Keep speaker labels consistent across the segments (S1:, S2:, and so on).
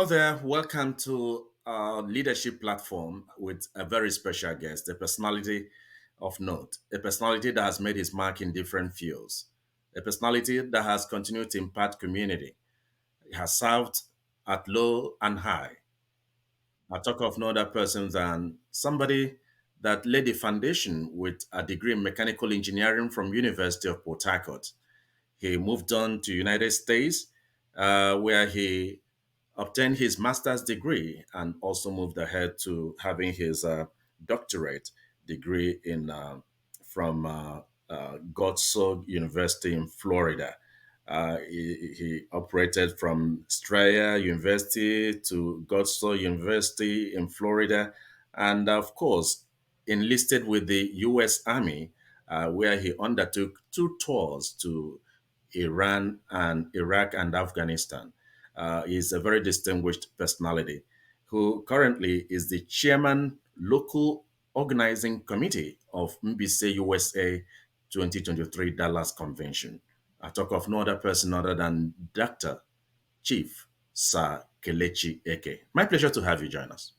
S1: there, welcome to our leadership platform with a very special guest, a personality of note, a personality that has made his mark in different fields, a personality that has continued to impact community. He has served at low and high. I talk of no other person than somebody that laid the foundation with a degree in mechanical engineering from University of Port Harcourt. He moved on to United States, where he obtained his master's degree and also moved ahead to having his doctorate degree in from Godso University in Florida. He operated from Strayer University to Godso University in Florida, and of course, enlisted with the U.S. Army, where he undertook two tours to Iran and Iraq and Afghanistan. He's a very distinguished personality who currently is the chairman local organizing committee of MBC USA 2023 Dallas Convention. I talk of no other person other than Dr. Chief Sir Kelechi Eke. My pleasure to have you join us.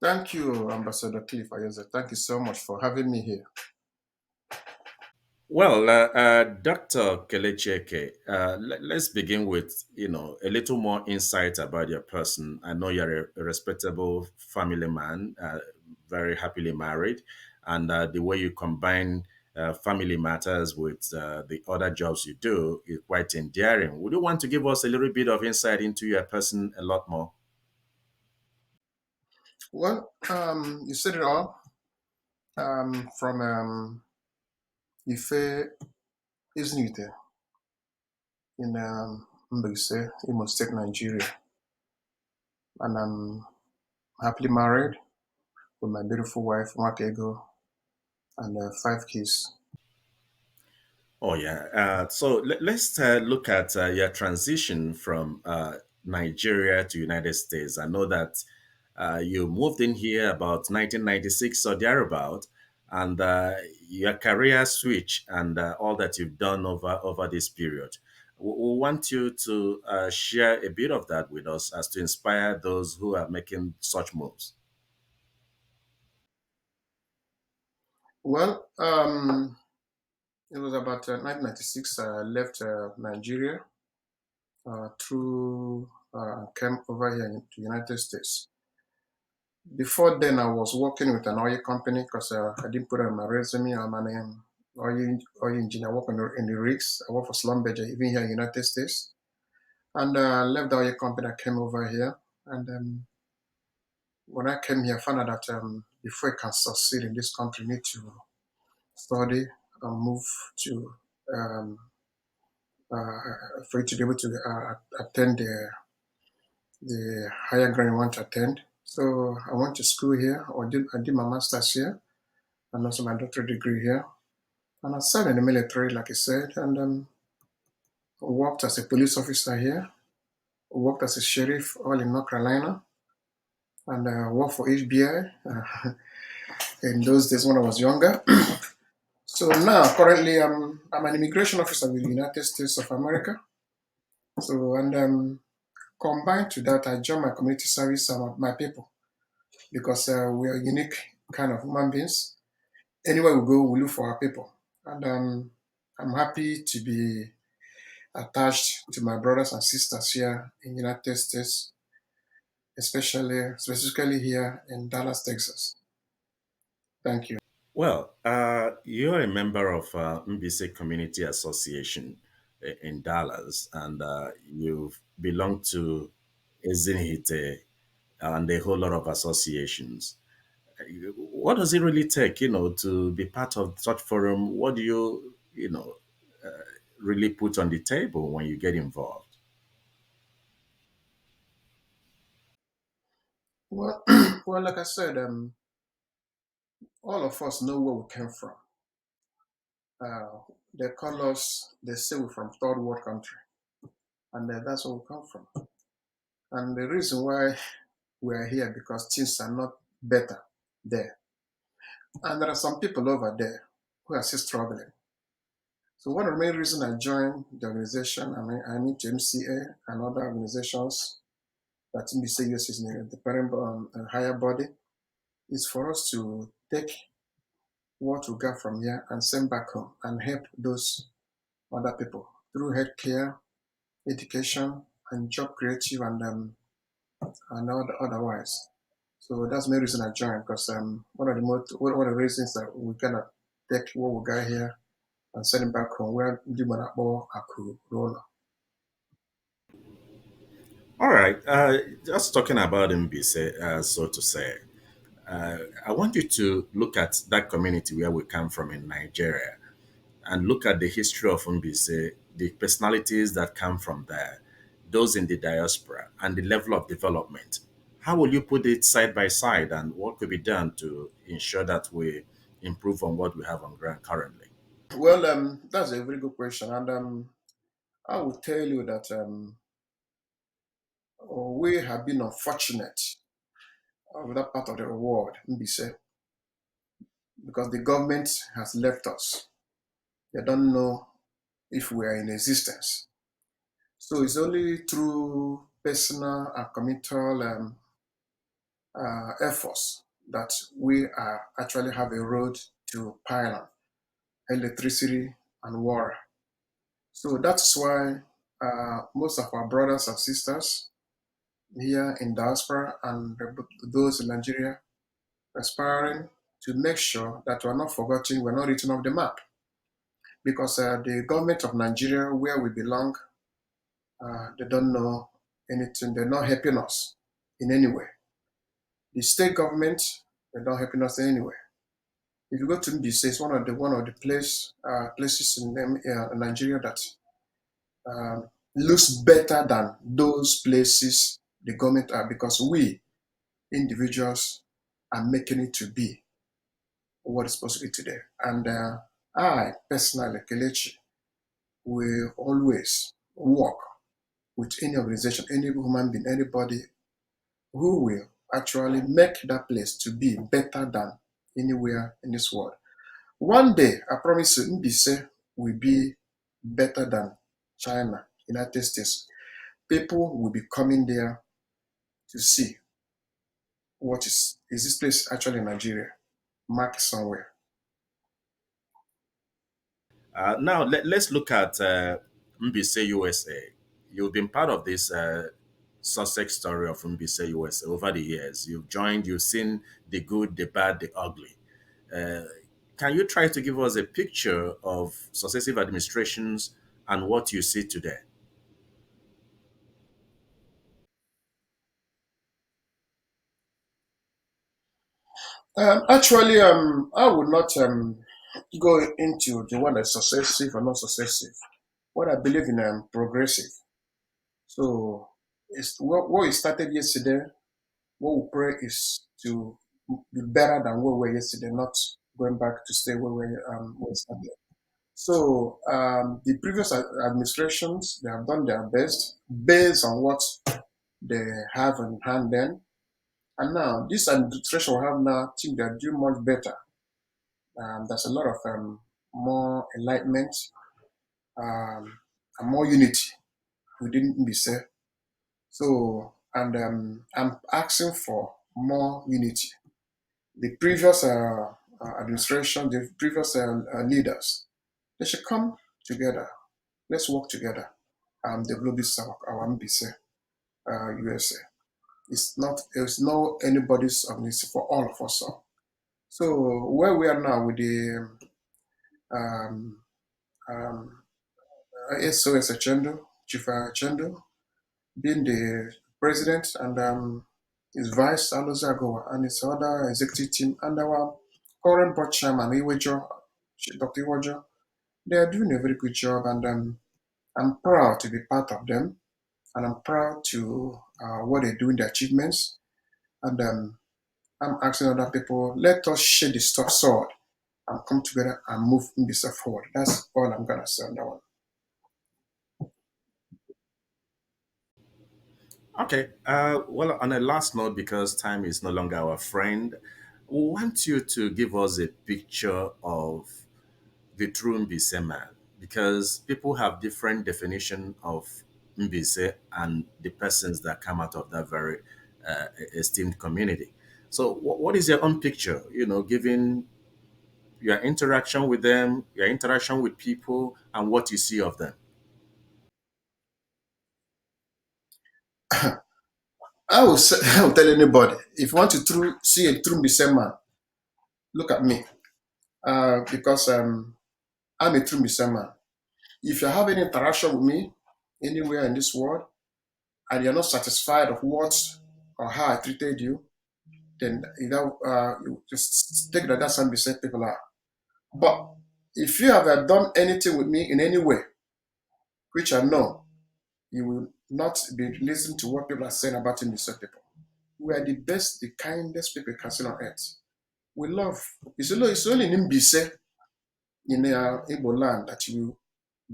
S2: Thank you, Ambassador Cliff Ayose. Thank you so much for having me here.
S1: Well, Dr. Kelechi Eke, let's begin with a little more insight about your person. I know you're a respectable family man, very happily married, and the way you combine family matters with the other jobs you do is quite endearing. Would you want to give us a little bit of insight into your person a lot more?
S2: Well, you said it all. From Ife Iznite in Mbise, Imo State, Nigeria. And I'm happily married with my beautiful wife, Makego, and five kids.
S1: Oh yeah. Let's look at your transition from Nigeria to United States. I know that you moved in here about 1996 or thereabout, and your career switch and all that you've done over this period. We want you to share a bit of that with us as to inspire those who are making such moves.
S2: Well, it was about 1996. I left Nigeria through came over here to United States. Before then, I was working with an oil company because I didn't put it on my resume. I'm an oil engineer. I work in the rigs. I work for Schlumberger, even here in the United States. And I left the oil company. I came over here. And when I came here, I found out that before I can succeed in this country, you need to study and move to, um, for you to be able to attend the higher grade you want to attend. So I went to school here. I did my master's here and also my doctorate degree here. And I served in the military, like I said, and worked as a police officer here, worked as a sheriff all in North Carolina, and worked for HBI in those days when I was younger. So now, currently, I'm an immigration officer with the United States of America. So, and combined to that, I joined my community service and my people because we are unique kind of human beings. Anywhere we go, we look for our people. And I'm happy to be attached to my brothers and sisters here in the United States, especially specifically here in Dallas, Texas. Thank you.
S1: Well, you're a member of MBC Community Association in Dallas, and you've belonged to Ezinhite and a whole lot of associations. What does it really take, to be part of such forum? What do you really put on the table when you get involved?
S2: Well, well, like I said, all of us know where we came from. Uh, they call us, they say we're from third world country, and that's where we come from. And the reason why we are here because things are not better there, and there are some people over there who are still struggling. So one of the main reasons I joined the organization, I mean to MCA and other organizations that MBC US is the parent higher body, is for us to take what we got from here and send back home and help those other people through healthcare, education, and job creative and otherwise. So that's the main reason I joined because one of the reasons that we gonna take what we got here and send it back home where the Manabo Aku roll.
S1: All right. Just talking about Mbise, so to say, I want you to look at that community where we come from in Nigeria and look at the history of Mbise, the personalities that come from there, those in the diaspora, and the level of development. How will you put it side by side, and what could be done to ensure that we improve on what we have on ground currently?
S2: Well, that's a very good question, and I will tell you that we have been unfortunate with that part of the world, Mbise, because the government has left us. They don't know if we are in existence. So it's only through personal and communal efforts that we actually have a road to pylon, electricity, and water. So that's why most of our brothers and sisters here in diaspora and those in Nigeria aspiring to make sure that we're not forgotten, we're not written off the map. Because the government of Nigeria, where we belong, they don't know anything. They're not helping us in any way. The state government, they're not helping us in any way. If you go to Mbise, it's one of the places in Nigeria that looks better than those places the government are because we individuals are making it to be what is supposed to be today. And I personally, Kelechi, will always work with any organization, any human being, anybody who will actually make that place to be better than anywhere in this world. One day, I promise you, Mbise will be better than China, United States. People will be coming there to see what is this place actually in Nigeria, marked somewhere.
S1: Now, let's look at Mbise USA. You've been part of this success story of Mbise USA over the years. You've joined, you've seen the good, the bad, the ugly. Uh, can you try to give us a picture of successive administrations and what you see today?
S2: Actually, I would not go into the one that's successive or not successive. What I believe in progressive. So it's what we started yesterday. What we pray is to be better than what we were yesterday, not going back to stay where we started. So the previous administrations they have done their best based on what they have in hand then, and now this administration we have now, I think they're doing much better. There's a lot of more enlightenment and more unity within Mbise. So, and I'm asking for more unity. The previous administration, the previous leaders, they should come together. Let's work together. Develop this our Mbise, USA. It's not anybody's organization for all of us. So where we are now with the um, um, SOS Achendo, Chief Achendo, being the president and his vice, Alozago, and his other executive team, and our current board chairman, Dr. Iwejo, they are doing a very good job, and I'm proud to be part of them, and I'm proud to what they do in the achievements, and I'm asking other people, let us share the stop sword and come together and move this forward. That's all I'm gonna say on that one.
S1: Okay. Well, on a last note, because time is no longer our friend, we want you to give us a picture of the true Mbise man. because people have different definition of Mbise and the persons that come out of that very esteemed community. So, what is your own picture? Given your interaction with them, your interaction with people, and what you see of them.
S2: I will say, I will tell anybody, if you want to see a true Mbise man, look at me. Because I'm a true Mbise man. If you have any interaction with me anywhere in this world and you're not satisfied of what or how I treated you, then you just take that that's how Mbise people are. But if you have done anything with me in any way, which I know, you will not be listening to what people are saying about Mbise people. We are the best, the kindest people you can see on earth. We love. It's only in Mbise, in Igbo land, that you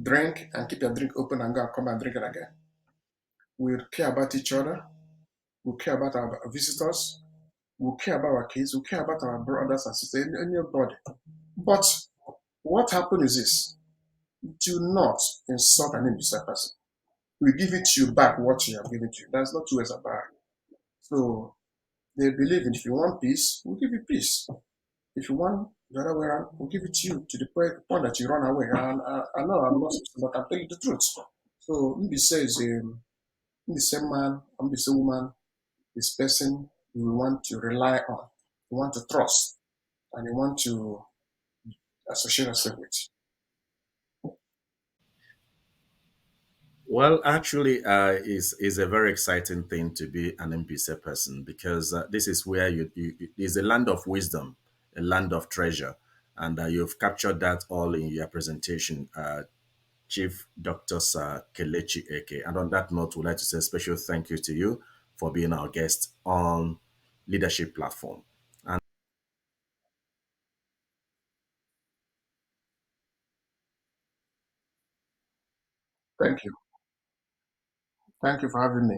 S2: drink and keep your drink open and go and come and drink it again. We care about each other. We care about our visitors. We care about our kids. We care about our brothers and sisters, anybody. But what happened is this: do not insult an innocent person. We give it to you back what you have given to you. There's no two ways about it. So they believe in if you want peace, we'll give you peace. If you want the other way around, we'll give it to you to the point that you run away. And I know I'm not, but I'm telling you the truth. So Mbise is the same man, I'm the same woman, this person you want to rely on, you want to trust, and you want to associate yourself with.
S1: Well, actually, is a very exciting thing to be an MPC person because this is where is a land of wisdom, a land of treasure, and you've captured that all in your presentation, Chief Dr. Sir Kelechi Eke. And on that note, we'd like to say a special thank you to you for being our guest on Leadership Platform. And
S2: Thank you. Thank you for having me.